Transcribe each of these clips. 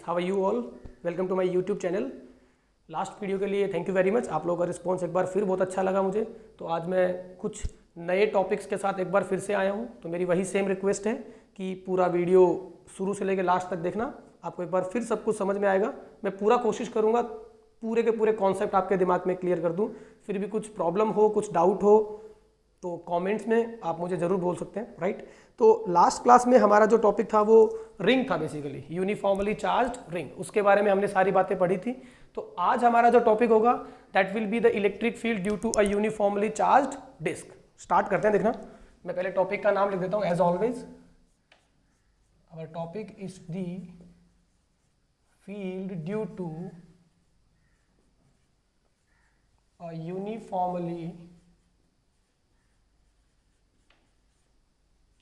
How are you all, welcome to my YouTube channel. Last video के लिए thank you very much. आप लोगों का रिस्पॉन्स एक बार फिर बहुत अच्छा लगा मुझे, तो आज मैं कुछ नए टॉपिक्स के साथ एक बार फिर से आया हूँ। तो मेरी वही सेम रिक्वेस्ट है कि पूरा वीडियो शुरू से लेकर लास्ट तक देखना, आपको एक बार फिर सब कुछ समझ में आएगा। मैं पूरा कोशिश करूँगा पूरे के पूरे कॉन्सेप्ट आपके दिमाग में क्लियर कर दूँ। फिर भी कुछ प्रॉब्लम हो, कुछ डाउट हो तो कमेंट्स में आप मुझे ज़रूर बोल सकते हैं, राइट। तो लास्ट क्लास में हमारा जो टॉपिक था वो रिंग था, बेसिकली यूनिफॉर्मली चार्ज्ड रिंग, उसके बारे में हमने सारी बातें पढ़ी थी। तो आज हमारा जो टॉपिक होगा that will be the electric field due to a uniformly charged disc. Start करते हैं। देखना, मैं पहले टॉपिक का नाम लिख देता हूँ। As always our topic is the field due to a uniformly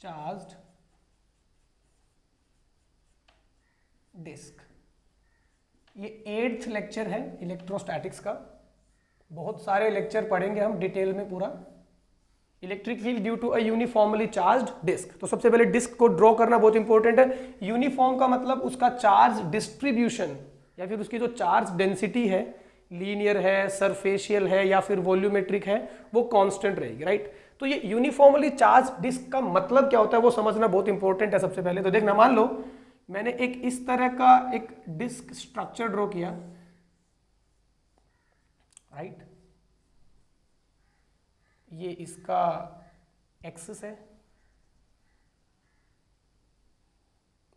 charged disc. ये 8th लेक्चर है इलेक्ट्रोस्टैटिक्स का। बहुत सारे लेक्चर पढ़ेंगे हम डिटेल में पूरा। Electric field due to a uniformly charged disc. तो सबसे पहले डिस्क को ड्रॉ करना बहुत इंपॉर्टेंट है। यूनिफॉर्म का मतलब उसका चार्ज डिस्ट्रीब्यूशन या फिर उसकी जो चार्ज डेंसिटी है, लीनियर है, सरफेशियल है या फिर वॉल्यूमेट्रिक है, वो कांस्टेंट रहेगी, राइट। तो ये यूनिफॉर्मली चार्ज डिस्क का मतलब क्या होता है वो समझना बहुत इंपॉर्टेंट है। सबसे पहले तो देखना, मान लो मैंने एक इस तरह का एक डिस्क स्ट्रक्चर ड्रॉ किया, राइट। ये इसका एक्सिस है।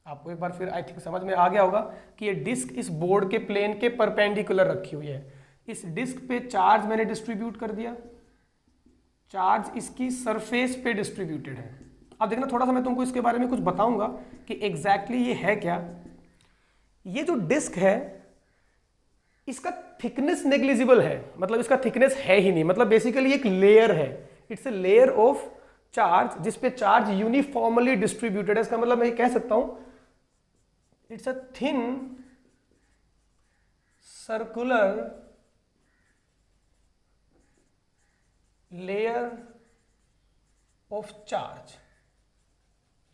आपको एक बार फिर आई थिंक समझ में आ गया होगा कि ये डिस्क इस बोर्ड के प्लेन के परपेंडिकुलर रखी हुई है। इस डिस्क पे चार्ज मैंने डिस्ट्रीब्यूट कर दिया, चार्ज इसकी सरफेस पे डिस्ट्रीब्यूटेड है। अब देखना, थोड़ा सा मैं तुमको इसके बारे में कुछ बताऊंगा कि एग्जैक्टली ये है क्या। ये जो डिस्क है इसका थिकनेस नेग्लिजिबल है, मतलब इसका थिकनेस है ही नहीं, मतलब बेसिकली एक लेयर है। It's a layer of charge जिसपे चार्ज यूनिफॉर्मली डिस्ट्रीब्यूटेड है। इसका मतलब मैं कह सकता हूं it's a thin circular layer of charge.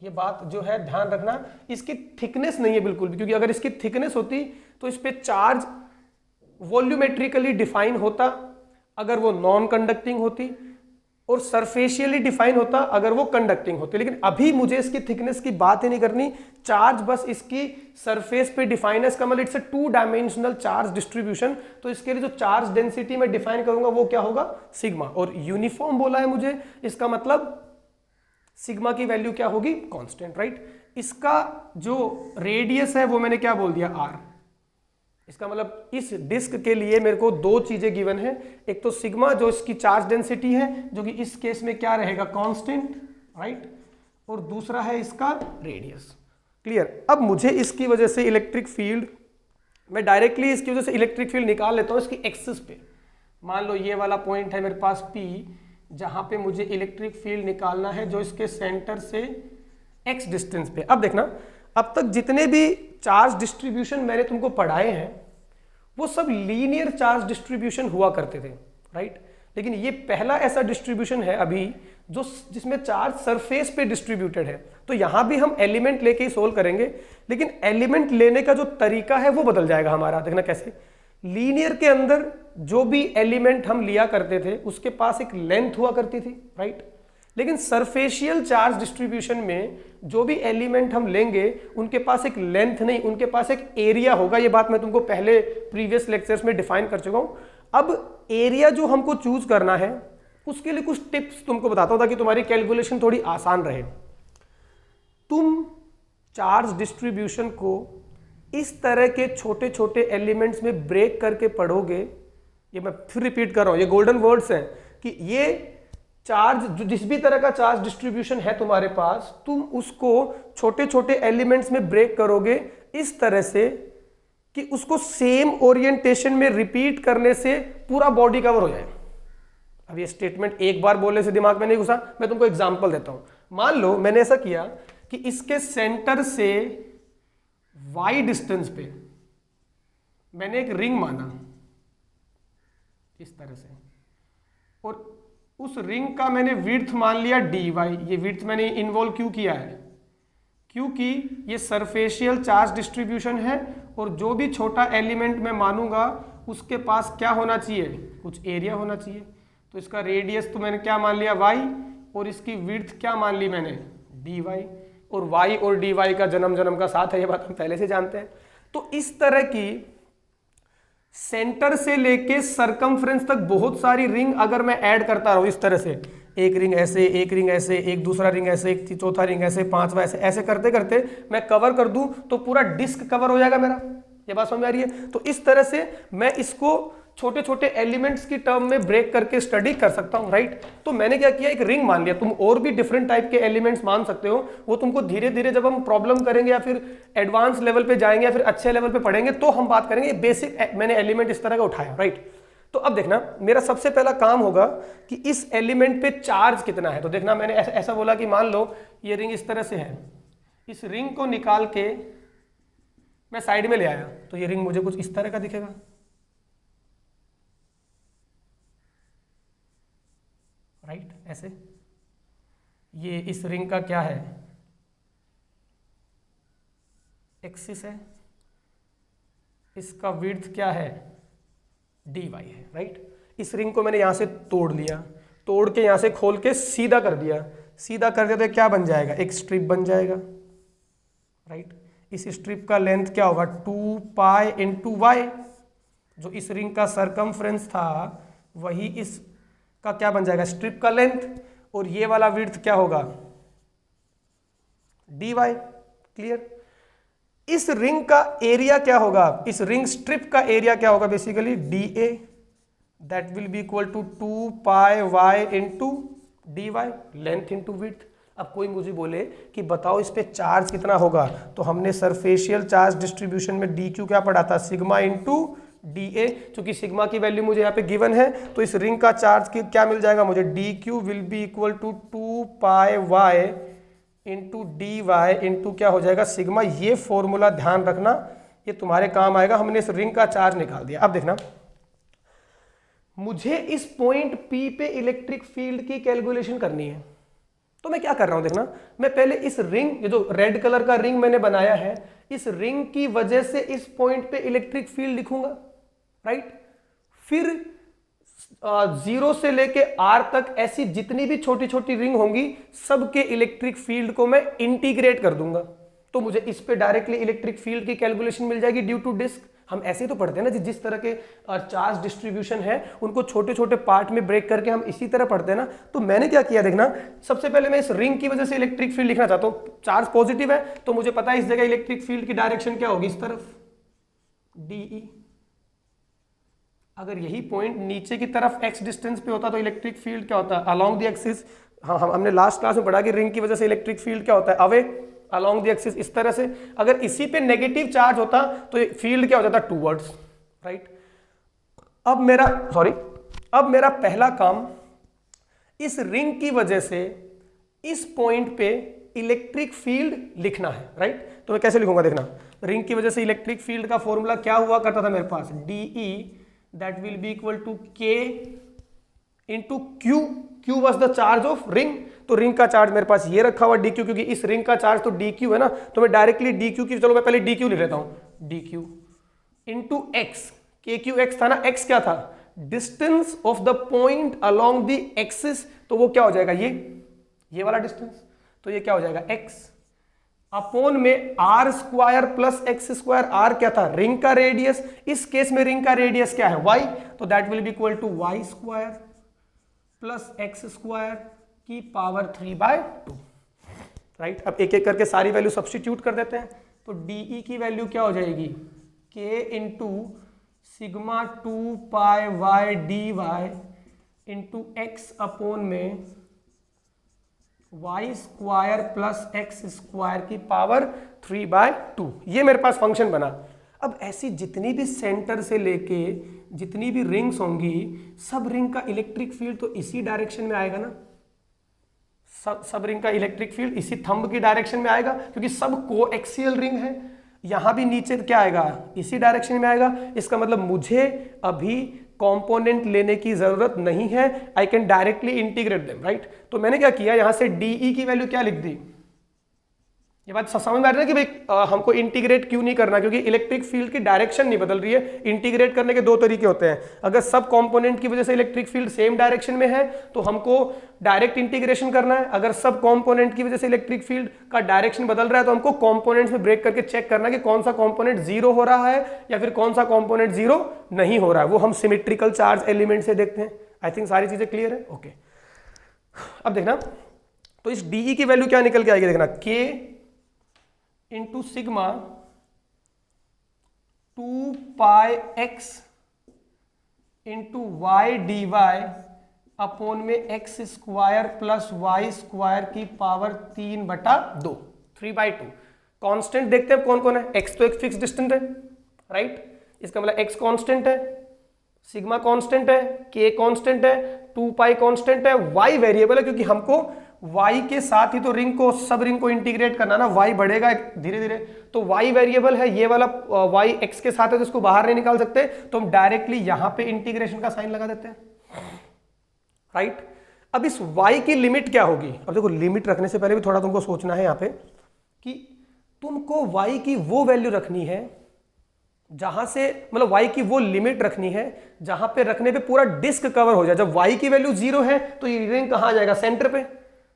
ये बात जो है ध्यान रखना, इसकी थिकनेस नहीं है बिल्कुल भी, क्योंकि अगर इसकी थिकनेस होती तो इस पे चार्ज वॉल्यूमेट्रिकली डिफाइन होता अगर वो नॉन कंडक्टिंग होती, और सरफेशियली डिफाइन होता अगर वो कंडक्टिंग होती। लेकिन अभी मुझे इसकी थिकनेस की बात ही नहीं करनी, चार्ज बस इसकी सरफेस पे डिफाइन है। इसका मतलब it's a 2 dimensional charge distribution. तो इसके लिए जो चार्ज डेंसिटी मैं डिफाइन करूंगा वो क्या होगा, सिग्मा। और यूनिफॉर्म बोला है मुझे, इसका मतलब सिग्मा की वैल्यू क्या होगी, कांस्टेंट, राइट। इसका जो रेडियस है वो मैंने क्या बोल दिया, आर। इसका मतलब इस डिस्क के लिए मेरे को 2 चीजें गिवन है। एक तो सिग्मा जो इसकी चार्ज डेंसिटी है, जो कि इस केस में क्या रहेगा, कांस्टेंट, राइट। और दूसरा है इसका रेडियस। क्लियर। अब मुझे इसकी वजह से इलेक्ट्रिक फील्ड, मैं डायरेक्टली इसकी वजह से इलेक्ट्रिक फील्ड निकाल लेता हूं इसकी एक्सिस पे। मान लो ये वाला पॉइंट है मेरे पास P, जहां पे मुझे इलेक्ट्रिक फील्ड निकालना है जो इसके सेंटर से x डिस्टेंस पे। अब देखना, अब तक जितने भी चार्ज डिस्ट्रीब्यूशन मैंने तुमको पढ़ाए हैं वो सब लीनियर चार्ज डिस्ट्रीब्यूशन हुआ करते थे, राइट। लेकिन ये पहला ऐसा डिस्ट्रीब्यूशन है अभी जो जिसमें चार्ज सरफेस पे डिस्ट्रीब्यूटेड है। तो यहां भी हम एलिमेंट लेके ही सोल्व करेंगे, लेकिन एलिमेंट लेने का जो तरीका है वो बदल जाएगा हमारा। देखना कैसे, लीनियर के अंदर जो भी एलिमेंट हम लिया करते थे उसके पास एक लेंथ हुआ करती थी, राइट। लेकिन सरफेशियल चार्ज डिस्ट्रीब्यूशन में जो भी एलिमेंट हम लेंगे उनके पास एक लेंथ नहीं, उनके पास एक एरिया होगा। ये बात मैं तुमको पहले प्रीवियस लेक्चर्स में डिफाइन कर चुका हूं। अब एरिया जो हमको चूज करना है उसके लिए कुछ टिप्स तुमको बताता हूं ताकि तुम्हारी कैलकुलेशन थोड़ी आसान रहे। तुम चार्ज डिस्ट्रीब्यूशन को इस तरह के छोटे छोटे एलिमेंट्स में ब्रेक करके पढ़ोगे। ये मैं फिर रिपीट कर रहा हूं, ये गोल्डन वर्ड्स हैं कि ये चार्ज जिस भी तरह का चार्ज डिस्ट्रीब्यूशन है तुम्हारे पास, तुम उसको छोटे छोटे एलिमेंट्स में ब्रेक करोगे इस तरह से कि उसको सेम ओरिएंटेशन में रिपीट करने से पूरा बॉडी कवर हो जाए। अब ये स्टेटमेंट एक बार बोलने से दिमाग में नहीं घुसा, मैं तुमको एग्जांपल देता हूं। मान लो मैंने ऐसा किया कि इसके सेंटर से y डिस्टेंस पे मैंने एक रिंग माना इस तरह से, और उस रिंग का मैंने विड्थ मान लिया dy। ये विड्थ मैंने इन्वॉल्व क्यों किया है क्योंकि ये सरफेशियल चार्ज डिस्ट्रीब्यूशन है और जो भी छोटा एलिमेंट मैं मानूंगा उसके पास क्या होना चाहिए, कुछ एरिया होना चाहिए। तो इसका रेडियस तो मैंने क्या मान लिया y, और इसकी विड्थ क्या मान ली मैंने dy, और y और dy का जन्म जन्म का साथ है, ये बात हम पहले से जानते हैं। तो इस तरह की सेंटर से लेके सरकमफ्रेंस तक बहुत सारी रिंग अगर मैं ऐड करता रहूं इस तरह से, एक रिंग ऐसे, एक रिंग ऐसे, एक दूसरा रिंग ऐसे, एक चौथा रिंग ऐसे, पांचवा ऐसे, ऐसे करते करते मैं कवर कर दूं तो पूरा डिस्क कवर हो जाएगा मेरा। ये बात समझ आ रही है? तो इस तरह से मैं इसको छोटे छोटे एलिमेंट्स की टर्म में ब्रेक करके स्टडी कर सकता हूं, राइट। तो मैंने क्या किया, एक रिंग मान लिया। तुम और भी डिफरेंट टाइप के एलिमेंट्स मान सकते हो, वो तुमको धीरे धीरे जब हम प्रॉब्लम करेंगे या फिर एडवांस लेवल पे जाएंगे या फिर अच्छे लेवल पे पढ़ेंगे तो हम बात करेंगे। बेसिक मैंने एलिमेंट इस तरह का उठाया, राइट। तो अब देखना, मेरा सबसे पहला काम होगा कि इस एलिमेंट पे चार्ज कितना है। तो देखना, मैंने ऐसा बोला कि मान लो ये रिंग इस तरह से है, इस रिंग को निकाल के मैं साइड में ले आया तो ये रिंग मुझे कुछ इस तरह का दिखेगा, राइट। ऐसे ये इस रिंग का क्या है, एक्सिस है, इसका विड्थ क्या है, dy है, राइट। इस रिंग को मैंने यहां से तोड़ लिया, तोड़ के यहां से खोल के सीधा कर दिया, सीधा कर दिया तो क्या बन जाएगा, एक स्ट्रिप बन जाएगा, राइट। इस स्ट्रिप का लेंथ क्या होगा, 2 पाई इंटू y। जो इस रिंग का सरकमफ्रेंस था वही इस का क्या बन जाएगा, स्ट्रिप का लेंथ, और ये वाला विड्थ क्या होगा, dy। क्लियर। इस रिंग का एरिया क्या होगा, इस रिंग स्ट्रिप का एरिया क्या होगा, basically dA, that will be equal to 2 pi y into dy, length into width. अब कोई मुझे बोले कि बताओ इस पे चार्ज कितना होगा, तो हमने सरफेशियल चार्ज डिस्ट्रीब्यूशन में dq क्या पढ़ा था, सिग्मा इंटू dA। चूंकि सिग्मा की वैल्यू मुझे यहाँ पे गिवन है तो इस रिंग का चार्ज क्या मिल जाएगा मुझे, dq will be equal to 2 pi y into dy into क्या हो जाएगा, सिग्मा। ये फॉर्मूला ध्यान रखना, ये तुम्हारे काम आएगा। हमने इस रिंग का चार्ज निकाल दिया। अब देखना, मुझे इस पॉइंट P पे इलेक्ट्रिक फील्ड की कैलकुलेशन करनी है। तो मैं क्या कर रहा हूं, देखना, मैं पहले इस रिंग, ये जो रेड कलर का रिंग मैंने बनाया है, इस रिंग की वजह से इस पॉइंट पे इलेक्ट्रिक फील्ड लिखूंगा, राइट। फिर 0 से लेके R तक ऐसी जितनी भी छोटी छोटी रिंग होंगी सबके इलेक्ट्रिक फील्ड को मैं इंटीग्रेट कर दूंगा। तो मुझे इस पे डायरेक्टली इलेक्ट्रिक फील्ड की कैलकुलेशन मिल जाएगी ड्यू टू डिस्क। हम ऐसे ही तो पढ़ते हैं ना, जिस तरह के चार्ज डिस्ट्रीब्यूशन है उनको छोटे छोटे पार्ट में ब्रेक करके हम इसी तरह पढ़ते हैं ना। तो मैंने क्या किया, देखना, सबसे पहले मैं इस रिंग की वजह से इलेक्ट्रिक फील्ड लिखना चाहता हूं। चार्ज पॉजिटिव है तो मुझे पता है इस जगह इलेक्ट्रिक फील्ड की डायरेक्शन क्या होगी, इस तरफ, DE। अगर यही पॉइंट नीचे की तरफ x डिस्टेंस पे होता तो इलेक्ट्रिक फील्ड क्या होता है, अलोंग द एक्सिस। हाँ, हमने लास्ट क्लास में पढ़ा कि रिंग की वजह से इलेक्ट्रिक फील्ड क्या होता है, अवे अलोंग द एक्सिस, इस तरह से। अगर इसी पे नेगेटिव चार्ज होता तो फील्ड क्या हो जाता, टूवर्ड्स, राइट। अब मेरा पहला काम इस रिंग की वजह से इस पॉइंट पे इलेक्ट्रिक फील्ड लिखना है, राइट। तो मैं कैसे लिखूंगा, देखना, रिंग की वजह से इलेक्ट्रिक फील्ड का फॉर्मूला क्या हुआ करता था मेरे पास, DE that will be equal to K into Q। Q was the charge of ring. तो रिंग का चार्ज मेरे पास ये रखा हुआ DQ, क्योंकि इस रिंग का चार्ज तो DQ है ना, तो मैं डायरेक्टली DQ की, चलो मैं पहले DQ लिख लेता हूं, DQ इंटू X। KQX था ना, X क्या था, distance of the point along the axis. तो वो क्या हो जाएगा, ये वाला डिस्टेंस। तो ये क्या हो जाएगा, X अपॉन में R square plus X square. R क्या था, रिंग का रेडियस। इस केस में रिंग का रेडियस क्या है, Y। तो that will be equal to Y square plus X square की पावर 3/2, राइट। अब एक एक करके सारी वैल्यू सब्स्टिट्यूट कर देते हैं। तो DE की वैल्यू क्या हो जाएगी, K into sigma 2 pi y dy into x upon में y square plus x square की पावर 3/2। ये मेरे पास फंक्शन बना। अब ऐसी जितनी भी सेंटर से लेके जितनी भी रिंग्स होंगी, सब रिंग का इलेक्ट्रिक फील्ड तो इसी डायरेक्शन में आएगा ना। सब रिंग का इलेक्ट्रिक फील्ड इसी थंब की डायरेक्शन में आएगा, क्योंकि सब कोएक्सियल रिंग है। यहां भी नीचे क्या आएगा, इसी डायरेक्शन में आएगा। इसका मतलब मुझे अभी कंपोनेंट लेने की जरूरत नहीं है, I can directly integrate them, right. तो मैंने क्या किया, यहां से DE की वैल्यू क्या लिख दी, ये बात समझ में आ रही है कि भाई हमको इंटीग्रेट क्यों नहीं करना, क्योंकि इलेक्ट्रिक फील्ड की डायरेक्शन नहीं बदल रही है। इंटीग्रेट करने के दो तरीके होते हैं, अगर सब कंपोनेंट की वजह से इलेक्ट्रिक फील्ड सेम डायरेक्शन में है तो हमको डायरेक्ट इंटीग्रेशन करना है, अगर सब कंपोनेंट की वजह से इलेक्ट्रिक फील्ड का डायरेक्शन बदल रहा है तो हमको कंपोनेंट्स में ब्रेक करके चेक करना है कि कौन सा कंपोनेंट जीरो हो रहा है या फिर कौन सा कंपोनेंट जीरो नहीं हो रहा है। वो हम सिमेट्रिकल चार्ज एलिमेंट से देखते हैं। आई थिंक सारी चीजें क्लियर है। ओके, अब देखना तो इस डीई की वैल्यू क्या निकल के आएगी, देखना के into sigma 2 pi x into y d y upon में x square plus y square की पावर 3/2, 3/2। कांस्टेंट देखते हैं कौन कौन है। एक्स तो एक फिक्स डिस्टेंट है, राइट, इसका मतलब एक्स कांस्टेंट है, सिग्मा कांस्टेंट है, के कांस्टेंट है, 2 पाई कांस्टेंट है, वाई वेरिएबल है क्योंकि हमको y के साथ ही तो रिंग को, सब रिंग को इंटीग्रेट करना ना, y बढ़ेगा धीरे धीरे, तो y वेरिएबल है, ये वाला y x के साथ है तो इसको बाहर नहीं निकाल सकते, तो हम डायरेक्टली यहां पे इंटीग्रेशन का साइन लगा देते हैं, राइट। अब इस y की लिमिट क्या होगी। अब देखो लिमिट रखने से पहले भी थोड़ा तुमको सोचना है यहाँ पे कि तुमको y की वो वैल्यू रखनी है जहां से, मतलब y की वो लिमिट रखनी है जहां पे रखने पे पूरा डिस्क कवर हो जाए। जब y की वैल्यू 0 है तो ये रिंग कहां आ जाएगा, सेंटर पे।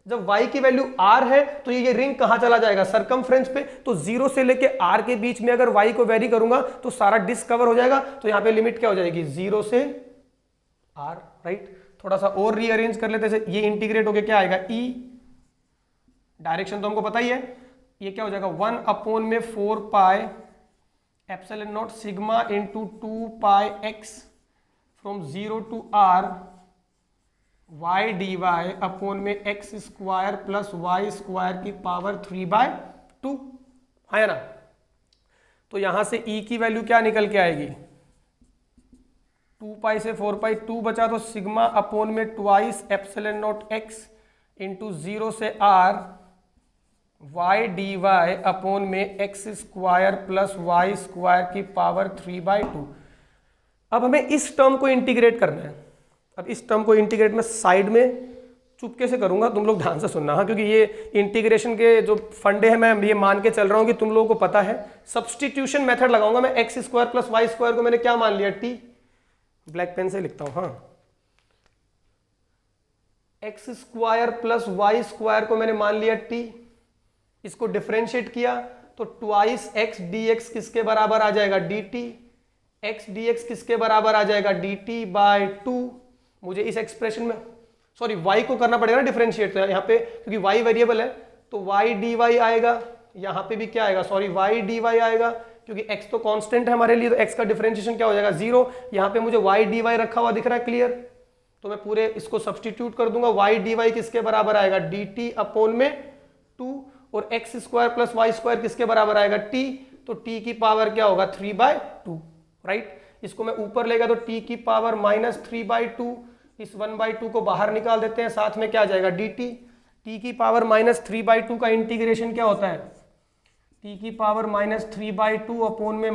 जब y की वैल्यू r है तो ये रिंग कहां चला जाएगा, सरकमफ्रेंस पे। तो 0 से लेके r के बीच में अगर y को वेरी करूंगा तो सारा डिस्क कवर हो जाएगा, तो यहां पे लिमिट क्या हो जाएगी, 0 से r, राइट। थोड़ा सा और रीअरेंज कर लेते हैं, ये इंटीग्रेट होके क्या आएगा, e, डायरेक्शन तो हमको पता ही है, ये क्या हो जाएगा 1/4 pi epsilon naught sigma into 2 pi x from 0 to r y d y upon में x square plus y square की पावर 3/2 है ना। तो यहां से e की वैल्यू क्या निकल के आएगी, 2 पाई से 4 पाई 2 बचा, तो सिग्मा अपोन में twice epsilon naught x into 0 से r y d y upon में x square plus y square की पावर 3/2। अब हमें इस टर्म को इंटीग्रेट करना है। अब इस टर्म को इंटीग्रेट में साइड में चुपके से करूंगा, तुम लोग ध्यान से सुनना, हाँ, क्योंकि ये इंटीग्रेशन के जो फंडे हैं मैं ये मान के चल रहा हूं कि तुम लोगों को पता है। सब्सटीट्यूशन मेथड लगाऊंगा मैं, x square plus y square को मैंने क्या मान लिया, टी, ब्लैक पेन से लिखता हूं, हाँ, x square plus y square को मैंने मान लिया टी, इसको डिफरेंशिएट किया तो ट्वाइस एक्स डी एक्स किसके बराबर आ जाएगा, D T, x D x किसके बराबर आ जाएगा, डी टी बाई 2। मुझे इस एक्सप्रेशन में, सॉरी y को करना पड़ेगा ना डिफरेंशिएट, तो यहाँ पे क्योंकि y वेरिएबल है तो y dy आएगा, यहाँ पे भी क्या आएगा, सॉरी y dy आएगा, क्योंकि x तो कांस्टेंट है हमारे लिए, तो x का डिफरेंशिएशन क्या हो जाएगा, 0। यहाँ पे मुझे y dy रखा हुआ दिख रहा है, क्लियर, तो मैं पूरे इसको सब्सटीट्यूट कर दूंगा, y dy किसके बराबर आएगा, dt अपोन में 2, और x square plus y square किसके बराबर आएगा, t, तो t की पावर क्या होगा, 3/2, राइट। इसको मैं ऊपर लेगा तो t की पावर -3/2, इस 1/2 को बाहर निकाल देते हैं, साथ में क्या आ जाएगा, dt, t की पावर -3/2 का इंटीग्रेशन क्या होता है, t की पावर -3/2 अपोन में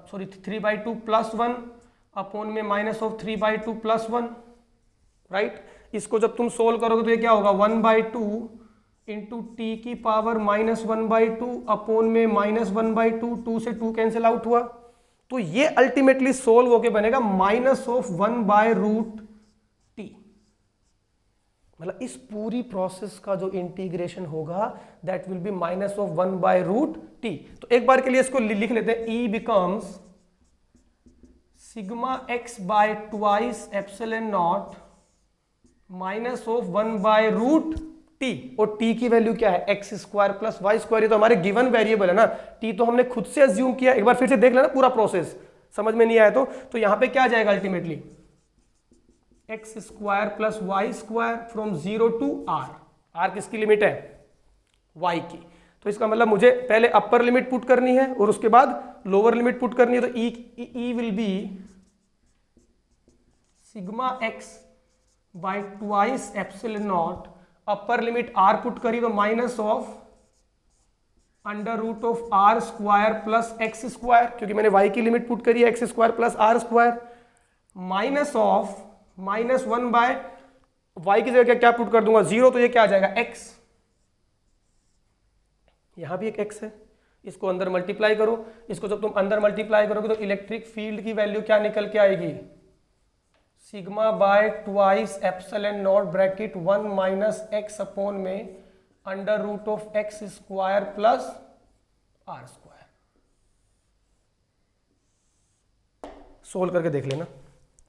सॉरी 3/2 प्लस 1 अपोन में -3/2 प्लस 1, राइट। इसको जब तुम सोल्व करोगे तो ये क्या होगा, 1/2 इंटू टी की पावर -1/2 अपोन में -1/2, 2 से 2 कैंसिल आउट हुआ, तो ये अल्टीमेटली सोल्व होके बनेगा -1/√t। मतलब इस पूरी प्रोसेस का जो इंटीग्रेशन होगा दैट विल बी -1/√t। तो एक बार के लिए इसको लिख लेते हैं, E becomes sigma x by twice epsilon naught -1/√t, और t की वैल्यू क्या है, x square plus y square, ये तो हमारे गिवन वेरिएबल है ना, t तो हमने खुद से अज्यूम किया। एक बार फिर से देख लेना पूरा प्रोसेस, समझ में नहीं आया तो यहाँ पे क्या आ जाएगा ultimately, x square plus y square from 0 to r, r किसकी लिमिट है, y की, तो इसका मतलब मुझे पहले अपर लिमिट पुट करनी है और उसके बाद लोअर लिमिट पुट करनी है, तो e will be sigma x by twice epsilon naught, upper limit r put करी तो -√r square plus x square, क्योंकि मैंने y की लिमिट पुट करी है x square plus r square, -1 by y की जगह क्या पुट कर दूंगा, 0, तो ये क्या आ जाएगा x, यहाँ भी एक x है, इसको अंदर मल्टीप्लाई करो, इसको जब तुम अंदर मल्टीप्लाई करोगे तो इलेक्ट्रिक फील्ड की वैल्यू क्या निकल के आएगी, sigma by twice epsilon naught bracket 1 minus x upon में under root of x square plus r square. Solve करके देख लेना,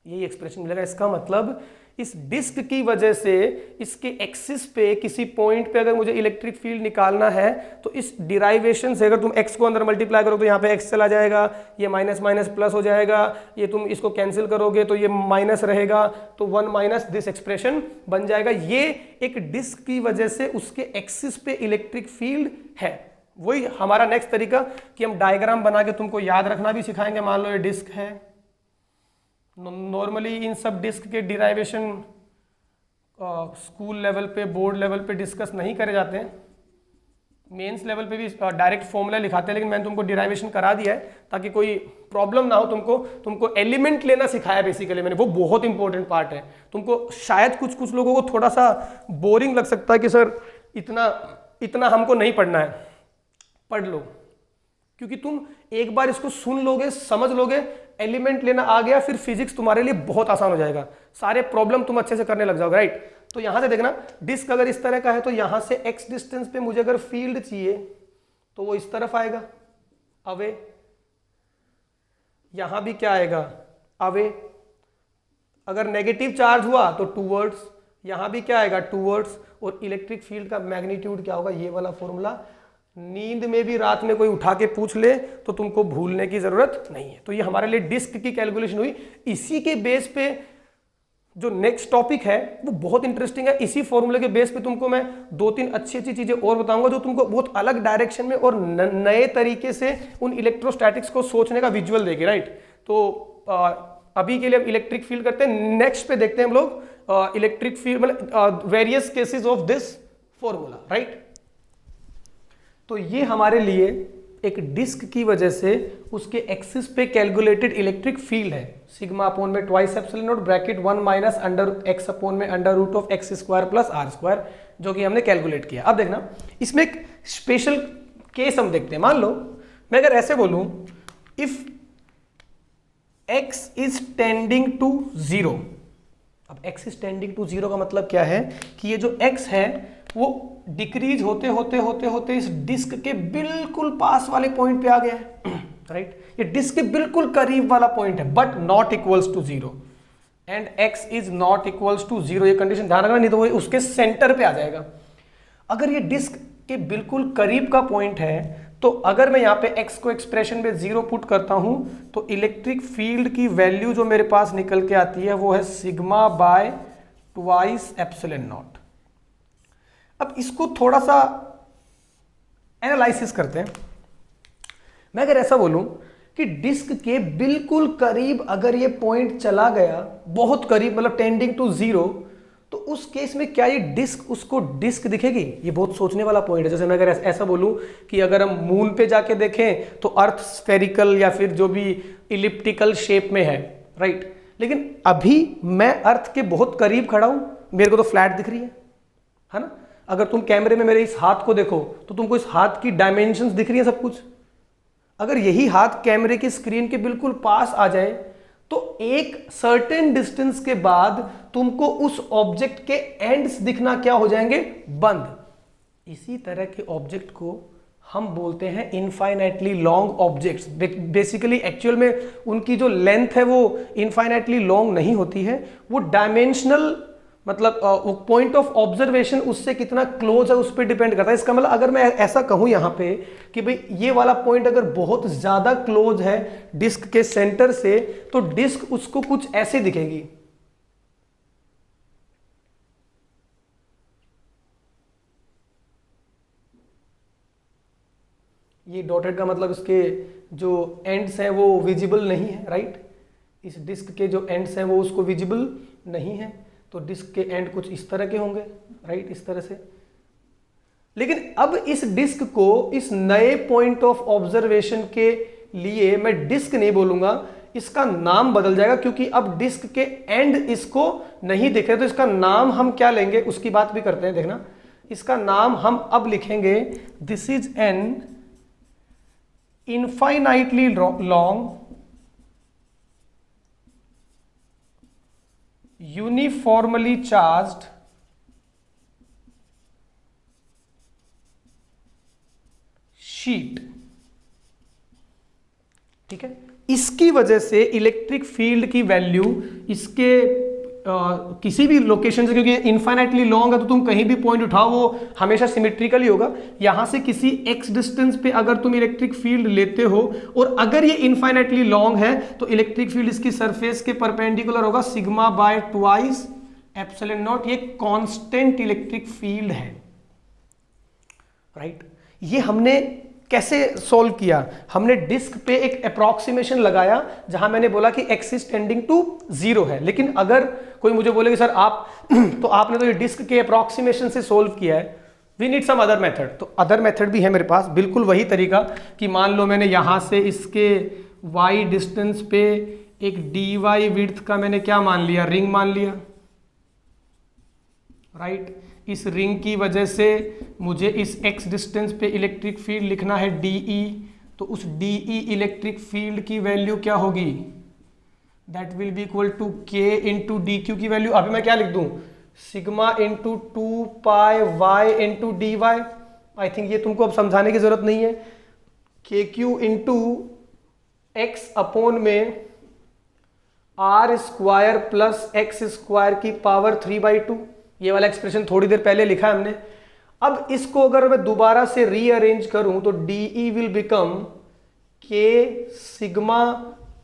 यही एक्सप्रेशन मिलेगा। इसका मतलब इस डिस्क की वजह से इसके एक्सिस पे किसी पॉइंट पे अगर मुझे इलेक्ट्रिक फील्ड निकालना है तो इस डिराइवेशन से अगर तुम x को अंदर मल्टीप्लाई करो तो यहाँ पे x चला जाएगा, ये माइनस माइनस प्लस हो जाएगा, ये तुम इसको कैंसिल करोगे तो ये माइनस रहेगा, तो 1 माइनस दिस एक्सप्रेशन बन जाएगा। ये एक डिस्क की वजह से उसके एक्सिस पे इलेक्ट्रिक फील्ड है। वही हमारा नेक्स्ट तरीका कि हम डायग्राम बना के तुमको याद रखना भी सिखाएंगे। मान लो ये डिस्क है, नॉर्मली इन सब डिस्क के डिराइवेशन स्कूल लेवल पे, बोर्ड लेवल पे डिस्कस नहीं करे जाते हैं, मेंस लेवल पे भी डायरेक्ट फॉर्मूला लिखाते हैं, लेकिन मैंने तुमको डिराइवेशन करा दिया है ताकि कोई प्रॉब्लम ना हो। तुमको एलिमेंट लेना सिखाया बेसिकली मैंने, वो बहुत इंपॉर्टेंट पार्ट है। तुमको शायद कुछ लोगों को थोड़ा सा बोरिंग लग सकता है कि सर इतना हमको नहीं पढ़ना है, पढ़ लो, क्योंकि तुम एक बार इसको सुन लोगे, समझ लोगे, एलिमेंट लेना आ गया, फिर फिजिक्स तुम्हारे लिए बहुत आसान हो जाएगा, सारे प्रॉब्लम तुम अच्छे से करने लग जाओगे, राइट। तो यहां से देखना, डिस्क अगर इस तरह का है तो यहां से x डिस्टेंस पे मुझे अगर फील्ड चाहिए तो वो इस तरफ आएगा अवे, यहां भी क्या आएगा अवे, अगर नेगेटिव चार्ज हुआ तो टूवर्ड्स, यहां भी क्या आएगा टूवर्ड्स, और इलेक्ट्रिक फील्ड का मैग्नीट्यूड क्या होगा, ये वाला फॉर्मूला नींद में भी रात में कोई उठा के पूछ ले तो तुमको भूलने की जरूरत नहीं है। तो ये हमारे लिए डिस्क की कैलकुलेशन हुई। इसी के बेस पे जो नेक्स्ट टॉपिक है वो बहुत इंटरेस्टिंग है। इसी फॉर्मूले के बेस पे तुमको मैं 2-3 अच्छी चीजें और बताऊंगा जो तुमको बहुत अलग डायरेक्शन में और नए तरीके से उन इलेक्ट्रोस्टैटिक्स को सोचने का विजुअल देगी, राइट। तो अभी के लिए हम इलेक्ट्रिक फील्ड करते हैं, नेक्स्ट पे देखते हैं हम लोग इलेक्ट्रिक फील्ड मतलब various cases of this formula, right. तो ये हमारे लिए एक डिस्क की वजह से उसके एक्सिस पे कैलकुलेटेड इलेक्ट्रिक फील्ड है, सिग्मा अपॉन में twice epsilon naught bracket 1 minus under x upon में under root of x square plus r square, जो कि हमने कैलकुलेट किया। अब देखना, इसमें एक स्पेशल केस हम देखते हैं। मान लो मैं अगर ऐसे बोलूं, if x is tending to 0, अब x इज टेंडिंग टू 0 का मतलब क्या है कि ये जो x है वो डिक्रीज होते होते होते होते इस डिस्क के बिल्कुल पास वाले पॉइंट पे आ गया है, राइट। ये डिस्क के बिल्कुल करीब वाला पॉइंट है, but not equals to 0 and x is not equals to 0। ये कंडीशन ध्यान रखना, नहीं तो वो उसके सेंटर पे आ जाएगा। अगर ये डिस्क के बिल्कुल करीब का पॉइंट है तो अगर मैं यहाँ पे x को एक्सप्रेशन में 0 पुट करता हूं तो इलेक्ट्रिक फील्ड की वैल्यू जो मेरे पास निकल के आती है वो है sigma by twice epsilon not. अब इसको थोड़ा सा एनालिसिस करते हैं। मैं अगर ऐसा बोलूं कि डिस्क के बिल्कुल करीब अगर ये पॉइंट चला गया, बहुत करीब मतलब टेंडिंग टू 0, तो उस केस में क्या ये डिस्क उसको डिस्क दिखेगी? ये बहुत सोचने वाला पॉइंट है। जैसे मैं अगर ऐसा बोलूं कि अगर हम मून पे जाके देखें तो अर्थ स्फेरिकल या फिर जो भी इलिप्टिकल शेप में है, राइट। लेकिन अभी मैं अर्थ के बहुत करीब खड़ा हूं, मेरे को तो फ्लैट दिख रही है ना। अगर तुम कैमरे में मेरे इस हाथ को देखो तो तुमको इस हाथ की डायमेंशंस दिख रही है सब कुछ। अगर यही हाथ कैमरे की स्क्रीन के बिल्कुल पास आ जाए तो एक सर्टेन डिस्टेंस के बाद तुमको उस ऑब्जेक्ट के एंड्स दिखना क्या हो जाएंगे? बंद। इसी तरह के ऑब्जेक्ट को हम बोलते हैं infinitely long objects. Basically actual में उनकी जो लेंथ है वो इनफाइनाइटली लॉन्ग नहीं होती है, वो डायमेंशनल मतलब वो पॉइंट ऑफ ऑब्जर्वेशन उससे कितना क्लोज है उस पर डिपेंड करता है। इसका मतलब अगर मैं ऐसा कहूं यहां पे कि भाई ये वाला पॉइंट अगर बहुत ज्यादा क्लोज है डिस्क के सेंटर से तो डिस्क उसको कुछ ऐसे दिखेगी। ये डॉटेड का मतलब इसके जो एंड्स हैं वो विजिबल नहीं है, राइट। इस डिस्क के जो एंड्स हैं वो उसको विजिबल नहीं है, तो डिस्क के एंड कुछ इस तरह के होंगे, राइट, इस तरह से। लेकिन अब इस डिस्क को इस नए पॉइंट ऑफ ऑब्जर्वेशन के लिए मैं डिस्क नहीं बोलूंगा, इसका नाम बदल जाएगा, क्योंकि अब डिस्क के एंड इसको नहीं दिख रहे। तो इसका नाम हम क्या लेंगे उसकी बात भी करते हैं। देखना, इसका नाम हम अब लिखेंगे, this is an infinitely long uniformly charged sheet. ठीक है, इसकी वजह से इलेक्ट्रिक फील्ड की वैल्यू इसके किसी भी लोकेशन से, क्योंकि इनफाइनाइटली लॉन्ग है तो तुम कहीं भी पॉइंट उठाओ वो हमेशा सिमेट्रिकल ही होगा। यहां से किसी एक्स डिस्टेंस पे अगर तुम इलेक्ट्रिक फील्ड लेते हो और अगर ये इनफाइनाइटली लॉन्ग है तो इलेक्ट्रिक फील्ड इसकी सरफेस के परपेंडिकुलर होगा sigma by twice epsilon not. ये कांस्टेंट इलेक्ट्रिक फील्ड है, राइट। ये हमने कैसे सॉल्व किया? हमने डिस्क पे एक अप्रॉक्सीमेशन लगाया जहां मैंने बोला कि x इज टेंडिंग टू 0 है। लेकिन अगर कोई मुझे बोले कि सर आप तो आपने तो ये डिस्क के अप्रॉक्सीमेशन से सॉल्व किया है, we need some other method. तो अदर मेथड भी है मेरे पास, बिल्कुल वही तरीका कि मान लो मैंने यहां से इसके y डिस्टेंस पे एक dy विड्थ का मैंने क्या मान लिया, रिंग मान लिया, राइट। इस रिंग की वजह से मुझे इस x डिस्टेंस पे इलेक्ट्रिक फील्ड लिखना है dE, तो उस dE इलेक्ट्रिक फील्ड की वैल्यू क्या होगी, that will be equal to k into d q की वैल्यू। अभी मैं क्या लिख दूं, sigma into 2 pi y into d y. I think ये तुमको अब समझाने की जरूरत नहीं है। K q into x upon में r square plus x square की पावर 3/2। ये वाला एक्सप्रेशन थोड़ी देर पहले लिखा है हमने। अब इसको अगर मैं दोबारा से रीअरेंज करूं तो dE will become k sigma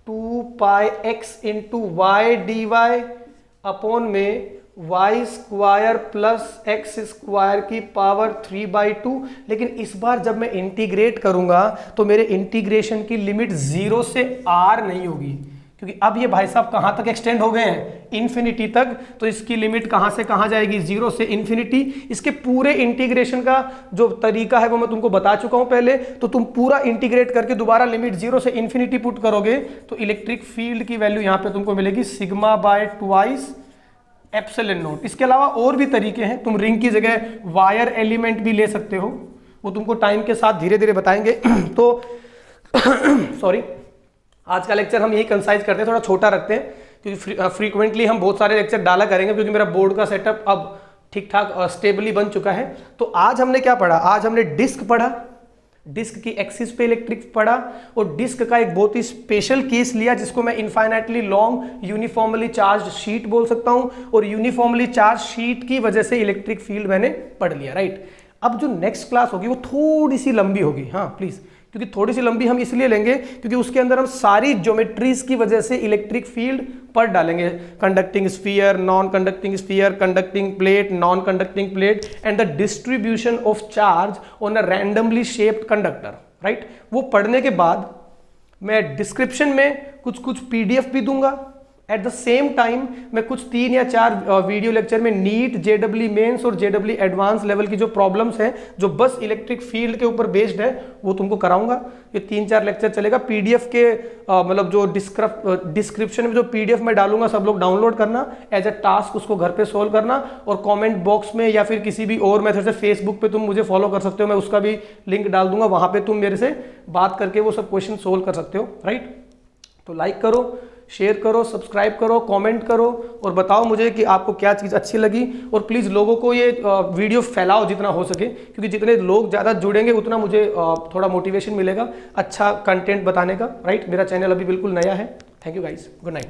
2 pi x into y d y upon में y square plus x square की पावर 3/2। लेकिन इस बार जब मैं इंटीग्रेट करूंगा तो मेरे इंटीग्रेशन की लिमिट 0 से r नहीं होगी, क्योंकि अब ये भाई साहब कहां तक एक्सटेंड हो गए हैं, इन्फिनिटी तक। तो इसकी लिमिट कहां से कहां जाएगी, 0 से इन्फिनिटी। इसके पूरे इंटीग्रेशन का जो तरीका है वो मैं तुमको बता चुका हूं पहले। तो तुम पूरा इंटीग्रेट करके दोबारा लिमिट 0 से इन्फिनिटी पुट करोगे तो इलेक्ट्रिक फील्ड की वैल्यू यहां पे तुमको मिलेगी sigma by twice epsilon not. इसके अलावा और भी तरीके हैं, तुम रिंग की जगह वायर एलिमेंट भी ले सकते हो, वो तुमको टाइम के साथ धीरे धीरे बताएंगे। तो सॉरी, आज का लेक्चर हम यही कंसाइज करते हैं, थोड़ा छोटा रखते हैं, क्योंकि फ्रीक्वेंटली हम बहुत सारे लेक्चर डाला करेंगे, क्योंकि मेरा बोर्ड का सेटअप अब ठीक ठाक स्टेबली बन चुका है। तो आज हमने क्या पढ़ा, आज हमने डिस्क पढ़ा, डिस्क की एक्सिस पे इलेक्ट्रिक पढ़ा, और डिस्क का एक बहुत ही स्पेशल केस लिया जिसको मैं infinitely long uniformly charge sheet बोल सकता हूं, और यूनिफॉर्मली चार्ज शीट की वजह से इलेक्ट्रिक फील्ड मैंने पढ़ लिया, राइट। अब जो नेक्स्ट क्लास होगी वो थोड़ी सी लंबी होगी, हाँ प्लीज, क्योंकि थोड़ी सी लंबी हम इसलिए लेंगे क्योंकि उसके अंदर हम सारी ज्योमेट्रीज की वजह से इलेक्ट्रिक फील्ड पढ़ डालेंगे। Conducting sphere, non conducting sphere, conducting plate, non conducting plate, and the distribution of charge on a randomly shaped conductor, right. वो पढ़ने के बाद मैं डिस्क्रिप्शन में कुछ कुछ PDF भी दूंगा। एट द सेम टाइम मैं कुछ 3 या 4 वीडियो लेक्चर में नीट, JEE मेंस और JEE एडवांस लेवल की जो प्रॉब्लम्स हैं जो बस इलेक्ट्रिक फील्ड के ऊपर बेस्ड है वो तुमको कराऊंगा। ये 3-4 लेक्चर चलेगा। PDF के मतलब जो डिस्क्रिप्शन में जो PDF में डालूंगा सब लोग डाउनलोड करना, एज अ टास्क उसको घर पे सोल्व करना, और कमेंट बॉक्स में या फिर किसी भी और मेथड से फेसबुक पे तुम मुझे फॉलो कर सकते हो, मैं उसका भी लिंक डाल दूंगा, वहां पे तुम मेरे से बात करके वो सब क्वेश्चन सोल्व कर सकते हो, राइट। तो लाइक करो, शेयर करो, सब्सक्राइब करो, कमेंट करो, और बताओ मुझे कि आपको क्या चीज़ अच्छी लगी। और प्लीज़ लोगों को ये वीडियो फैलाओ जितना हो सके, क्योंकि जितने लोग ज़्यादा जुड़ेंगे उतना मुझे थोड़ा मोटिवेशन मिलेगा अच्छा कंटेंट बताने का, राइट। मेरा चैनल अभी बिल्कुल नया है। Thank you guys, good night.